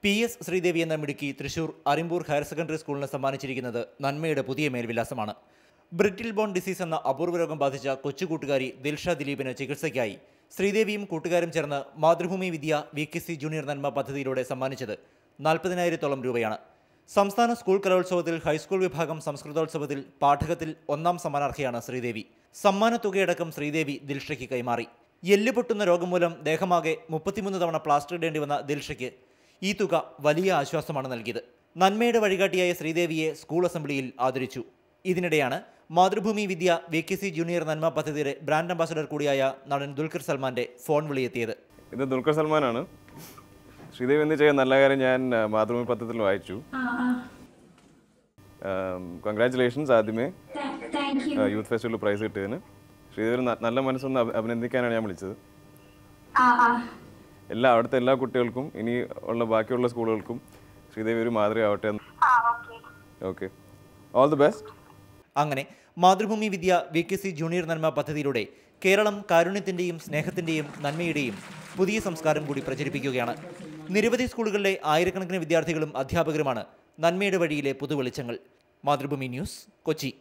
PS Sridevi എന്ന മിടുക്കി Thrissur Arimpur higher secondary സ്കൂളിന് സമ്മാനിച്ചിരിക്കുന്നത് നന്മയുടെ പുതിയ മേൽവിലാസമാണ്. ബ്രിറ്റിൽ ബോൺ ഡിസീസ് എന്ന അപൂർവ രോഗം ബാധിച്ച കൊച്ചുകൂട്ടുകാരി ദിൽഷ ദിലീപിന് ചികിത്സയ്ക്കായി ശ്രീദേവിയും കൂട്ടുകാരും ചേർന്ന് മാതൃഭൂമി വിദ്യ VKC ജൂനിയർ നന്മ പദ്ധതിയിലൂടെ സമ്മാനിച്ചത് 40,000-ഓളം രൂപയാണ്. സംസ്ഥാന സ്കൂൾ കലോത്സവത്തിൽ ഹൈസ്കൂൾ വിഭാഗം സംസ്കൃതോത്സവത്തിൽ പാഠകത്തിൽ 1ാം സമ്മാനാർഹയാണ് ശ്രീദേവി. സമ്മാനത്തുകയടക്കം ശ്രീദേവി ദിൽഷയ്ക്ക് കൈമാറി. എല്ല് പൊട്ടുന്ന രോഗം മൂലം ദേഹമാകെ 33 തവണ പ്ലാസ്റ്റർ ഇടേണ്ടി വന്ന ദിൽഷയ്ക്ക് ഈ തുക വലിയ ആശ്വാസമാണ് നൽകിയത്. നന്മയുടെ വഴികാട്ടിയായ ശ്രീദേവിയെ സ്കൂൾ അസംബ്ലിയിൽ ആദരിച്ചു. ഇതിനിടെയാണ് മാതൃഭൂമി വിദ്യ VKC ജൂനിയർ നന്മ പദ്ധതിയുടെ ബ്രാൻഡ് അംബാസഡർ കൂടിയായ നടൻ ദുൽഖർ സൽമാന്റെ ഫോൺ വിളിയെത്തിയത്. ഇത് ദുൽഖർ സൽമാനാണ്. ശ്രീദേവി എന്ത് ചെയ്യാൻ നല്ല കാര്യം ഞാൻ മാതൃഭൂമി പത്രത്തിൽ വായിച്ചു. കൺഗ്രാറ്റുലേഷൻസ് ആദ്യമേ യൂത്ത് ഫെസ്റ്റിവൽ പ്രൈസ് കിട്ടിയതിന്. ശ്രീദേവി നല്ല മനസ്സൊന്ന് അഭിനന്ദിക്കാനാണ് ഞാൻ വിളിച്ചത്. അവിടുത്തെ എല്ലാ കുട്ടികൾക്കും ഇനി ഉള്ള ബാക്കിയുള്ള സ്കൂളുകൾക്കും ശ്രീദേവി ഒരു മാതൃകയാവട്ടെ. Okay, all the best. അങ്ങനെ മാതൃഭൂമി വിദ്യ VKC ജൂനിയർ നന്മ പദ്ധതിയിലൂടെ കേരളം കാരുണ്യത്തിന്റെയും സ്നേഹത്തിന്റെയും നന്മയുടെയും പുതിയ സംസ്കാരം കൂടി പ്രചരിപ്പിക്കുകയാണ്. നിരവധി സ്കൂളുകളിലെ ആയിരക്കണക്കിന് വിദ്യാർത്ഥികളും അധ്യാപകരുമാണ് നന്മയുടെ വഴിയിലെ പുതുവെളിച്ചങ്ങൾ. മാതൃഭൂമി ന്യൂസ്, കൊച്ചി.